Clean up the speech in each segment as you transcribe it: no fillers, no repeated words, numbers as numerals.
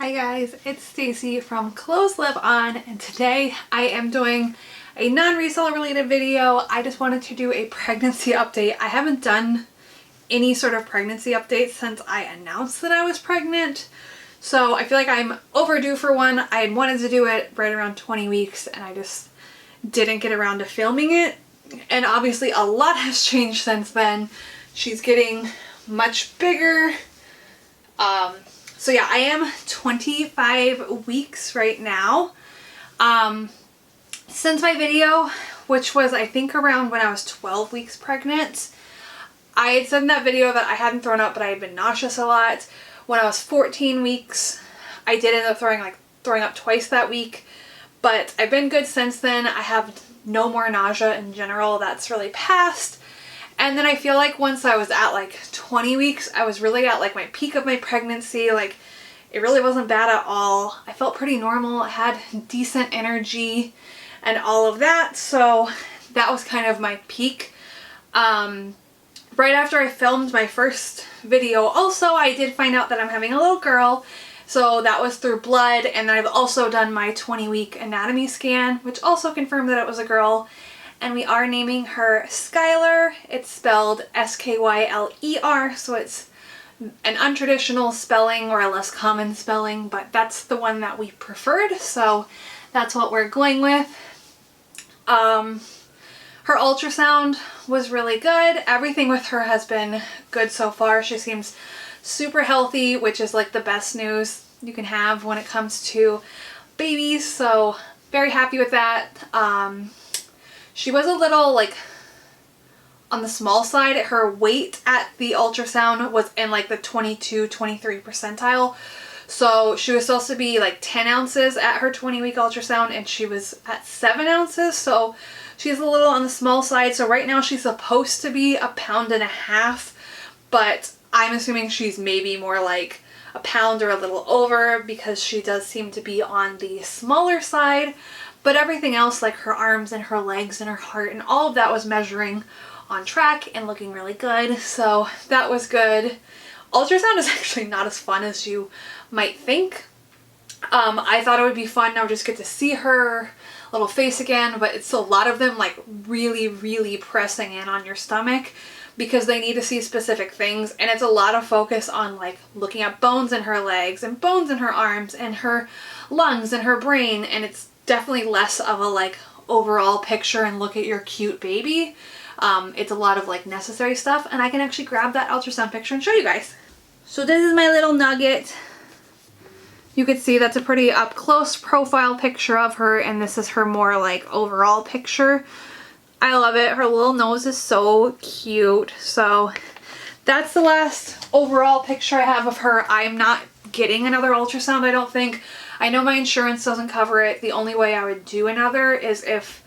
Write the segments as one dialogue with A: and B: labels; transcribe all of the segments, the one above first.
A: Hi guys, it's Stacy from Clothes Live On, and today I am doing a non-reseller related video. I just wanted to do a pregnancy update. I haven't done any sort of pregnancy update since I announced that I was pregnant, so I feel like I'm overdue for one. I had wanted to do it right around 20 weeks and I just didn't get around to filming it, and obviously a lot has changed since then. She's getting much bigger. So yeah, I am 25 weeks right now. Since my video, which was I think around when I was 12 weeks pregnant, I had said in that video that I hadn't thrown up, but I had been nauseous a lot. When I was 14 weeks, I did end up throwing up twice that week, but I've been good since then. I have no more nausea in general. That's really passed. And then I feel like once I was at like 20 weeks, I was really at like my peak of my pregnancy. Like, it really wasn't bad at all. I felt pretty normal. I had decent energy and all of that. So that was kind of my peak. Right after I filmed my first video, also, I did find out that I'm having a little girl. So that was through blood. And I've also done my 20-week anatomy scan, which also confirmed that it was a girl. And we are naming her Skyler. It's spelled S-K-Y-L-E-R, so it's an untraditional spelling or a less common spelling, but that's the one that we preferred, so that's what we're going with. Her ultrasound was really good. Everything with her has been good so far. She seems super healthy, which is like the best news you can have when it comes to babies, so very happy with that. She was a little like on the small side. Her weight at the ultrasound was in like the 22-23 percentile. So she was supposed to be like 10 ounces at her 20-week ultrasound and she was at 7 ounces. So she's a little on the small side. So right now she's supposed to be 1.5 pounds, but I'm assuming she's maybe more like a pound or a little over because she does seem to be on the smaller side. But everything else, like her arms and her legs and her heart and all of that, was measuring on track and looking really good. So that was good. Ultrasound is actually not as fun as you might think. I thought it would be fun now just get to see her little face again, but it's a lot of them like really pressing in on your stomach because they need to see specific things, and it's a lot of focus on like looking at bones in her legs and bones in her arms and her lungs and her brain, and it's definitely less of a like overall picture and look at your cute baby. It's a lot of like necessary stuff, and I can actually grab that ultrasound picture and show you guys. So this is my little nugget. You could see that's a pretty up close profile picture of her, and this is her more like overall picture. I love it. Her little nose is so cute. So that's the last overall picture I have of her. I'm not getting another ultrasound, I don't think. I know my insurance doesn't cover it. The only way I would do another is if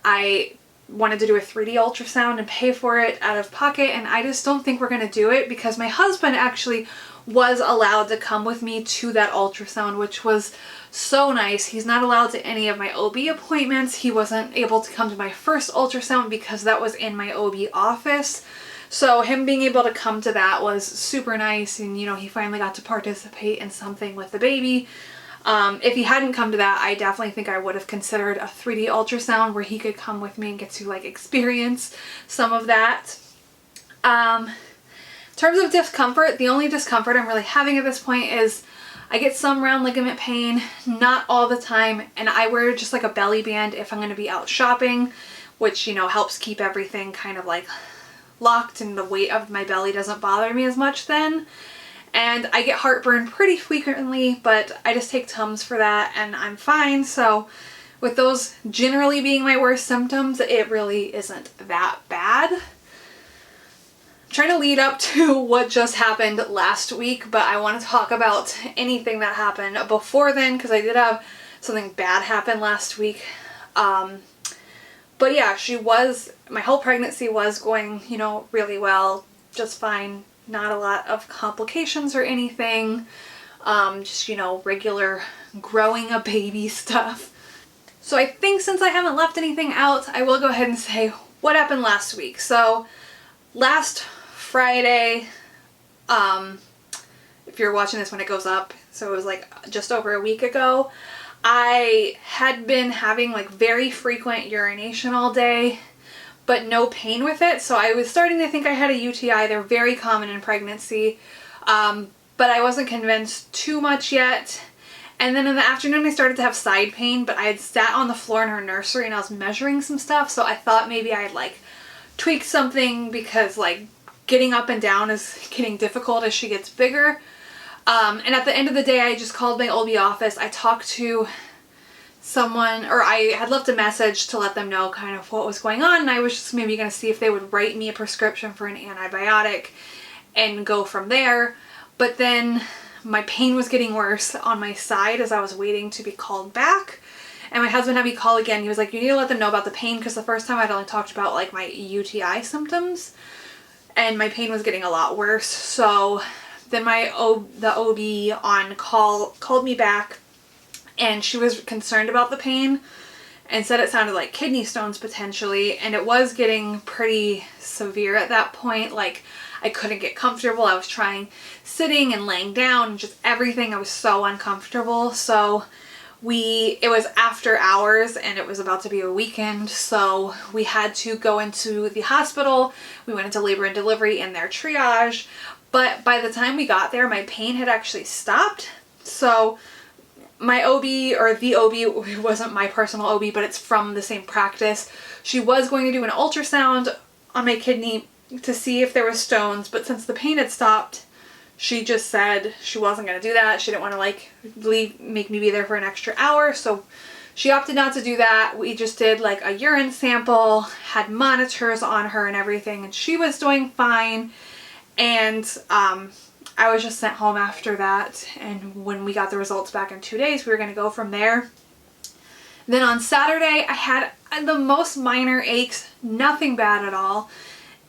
A: I wanted to do a 3D ultrasound and pay for it out of pocket, and I just don't think we're going to do it because my husband actually was allowed to come with me to that ultrasound, which was so nice. He's not allowed to any of my OB appointments. He wasn't able to come to my first ultrasound because that was in my OB office. So him being able to come to that was super nice, and you know, he finally got to participate in something with the baby. If he hadn't come to that, I definitely think I would have considered a 3D ultrasound where he could come with me and get to like experience some of that. In terms of discomfort, the only discomfort I'm really having at this point is I get some round ligament pain, not all the time, and I wear just like a belly band if I'm going to be out shopping, which, you know, helps keep everything kind of like locked and the weight of my belly doesn't bother me as much then. And I get heartburn pretty frequently, but I just take Tums for that and I'm fine. So with those generally being my worst symptoms, it really isn't that bad. I'm trying to lead up to what just happened last week, but I want to talk about anything that happened before then because I did have something bad happen last week. But yeah, my whole pregnancy was going, you know, really well, just fine. Not a lot of complications or anything, just, you know, regular growing a baby stuff. So I think since I haven't left anything out, I will go ahead and say what happened last week. So last Friday, it if you're watching this when it goes up. So it was like just over a week ago. I had been having like very frequent urination all day, but no pain with it. So I was starting to think I had a UTI. They're very common in pregnancy. But I wasn't convinced too much yet. And then in the afternoon I started to have side pain, but I had sat on the floor in her nursery and I was measuring some stuff. So I thought maybe I had like tweaked something, because like getting up and down is getting difficult as she gets bigger. And at the end of the day, I just called my OB office. I talked to someone, or I had left a message to let them know kind of what was going on, and I was just maybe going to see if they would write me a prescription for an antibiotic and go from there. But then my pain was getting worse on my side as I was waiting to be called back. And my husband had me call again. He was like, you need to let them know about the pain, because the first time I'd only talked about like my UTI symptoms, and my pain was getting a lot worse. So then the OB on call called me back, and she was concerned about the pain and said it sounded like kidney stones potentially, and it was getting pretty severe at that point. Like I couldn't get comfortable. I was trying sitting and laying down and just everything. I was so uncomfortable. So it was after hours and it was about to be a weekend, so we had to go into the hospital. We went into labor and delivery in their triage, but by the time we got there, my pain had actually stopped. So my OB, or the OB, it wasn't my personal OB, but it's from the same practice. She was going to do an ultrasound on my kidney to see if there was stones, but since the pain had stopped, she just said she wasn't going to do that. She didn't want to like make me be there for an extra hour, so she opted not to do that. We just did like a urine sample, had monitors on her and everything, and she was doing fine. And I was just sent home after that, and when we got the results back in 2 days, we were going to go from there. Then on Saturday, I had the most minor aches, nothing bad at all,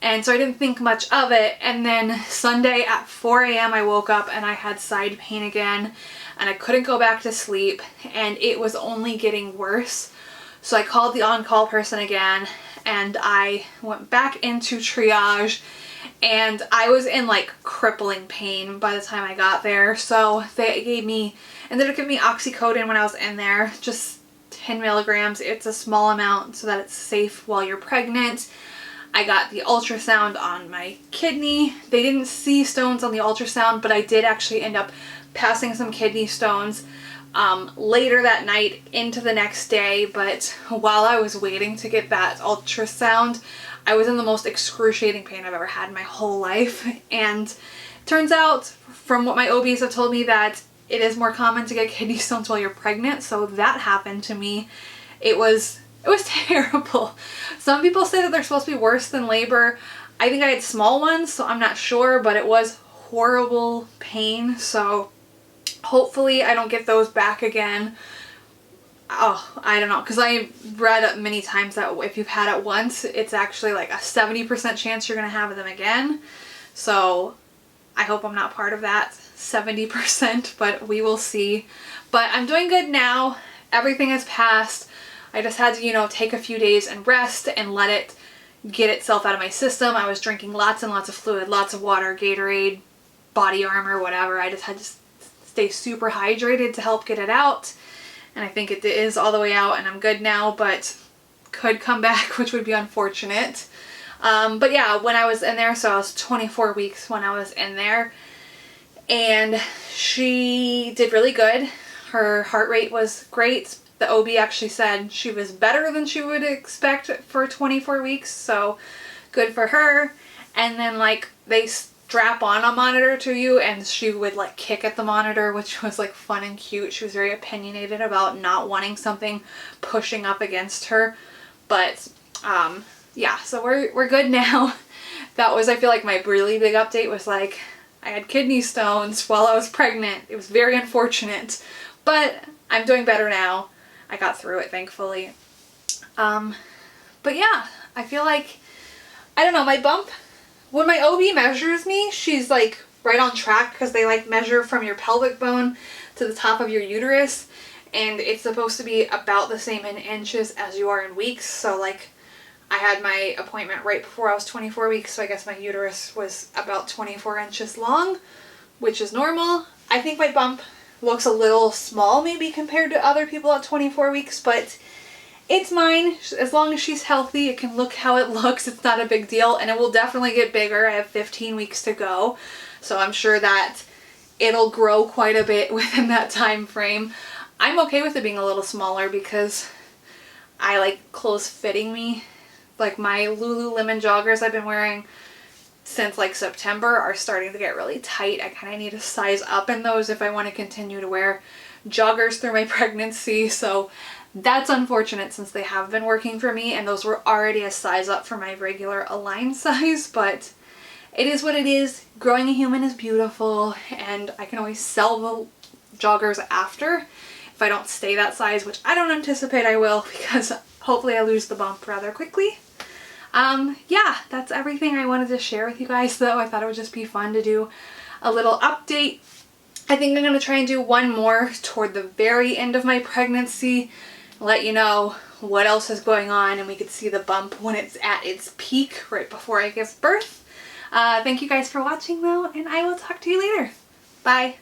A: and so I didn't think much of it. And then Sunday at 4 a.m. I woke up and I had side pain again, and I couldn't go back to sleep, and it was only getting worse. So I called the on-call person again, and I went back into triage, and I was in like crippling pain by the time I got there. So they ended up giving me oxycodone when I was in there, just 10 milligrams. It's a small amount so that it's safe while you're pregnant. I got the ultrasound on my kidney. They didn't see stones on the ultrasound, but I did actually end up passing some kidney stones later that night into the next day. But while I was waiting to get that ultrasound, I was in the most excruciating pain I've ever had in my whole life. And turns out, from what my OBs have told me, that it is more common to get kidney stones while you're pregnant. So that happened to me. It was terrible. Some people say that they're supposed to be worse than labor. I think I had small ones, so I'm not sure, but it was horrible pain. So hopefully I don't get those back again. Oh, I don't know, because I read many times that if you've had it once, it's actually like a 70% chance you're going to have them again. So I hope I'm not part of that 70%, but we will see. But I'm doing good now. Everything has passed. I just had to, take a few days and rest and let it get itself out of my system. I was drinking lots and lots of fluid, lots of water, Gatorade, body armor, whatever. I just had to stay super hydrated to help get it out. And I think it is all the way out, and I'm good now, but could come back, which would be unfortunate. But yeah, when I was in there, so I was 24 weeks when I was in there, and she did really good. Her heart rate was great. The OB actually said she was better than she would expect for 24 weeks, so good for her. And then like they strap on a monitor to you, and she would like kick at the monitor, which was like fun and cute. She was very opinionated about not wanting something pushing up against her. But yeah, so we're good now. That was, I feel like, my really big update was like I had kidney stones while I was pregnant. It was very unfortunate, but I'm doing better now. I got through it, thankfully. But yeah, I feel like, I don't know, my bump, when my OB measures me, she's like right on track, because they like measure from your pelvic bone to the top of your uterus, and it's supposed to be about the same in inches as you are in weeks. So like I had my appointment right before I was 24 weeks, so I guess my uterus was about 24 inches long. which is normal. I think my bump looks a little small maybe compared to other people at 24 weeks, but it's mine. As long as she's healthy, it can look how it looks. It's not a big deal, and it will definitely get bigger. I have 15 weeks to go, so I'm sure that it'll grow quite a bit within that time frame. I'm okay with it being a little smaller because I like clothes fitting me. Like my Lululemon joggers I've been wearing since like September are starting to get really tight. I kind of need to size up in those if I want to continue to wear joggers through my pregnancy. So that's unfortunate since they have been working for me, and those were already a size up for my regular Align size, but it is what it is. Growing a human is beautiful, and I can always sell the joggers after if I don't stay that size, which I don't anticipate I will because hopefully I lose the bump rather quickly. Yeah, that's everything I wanted to share with you guys though. I thought it would just be fun to do a little update. I think I'm going to try and do one more toward the very end of my pregnancy, let you know what else is going on, and we could see the bump when it's at its peak right before I give birth. Thank you guys for watching though, and I will talk to you later. Bye.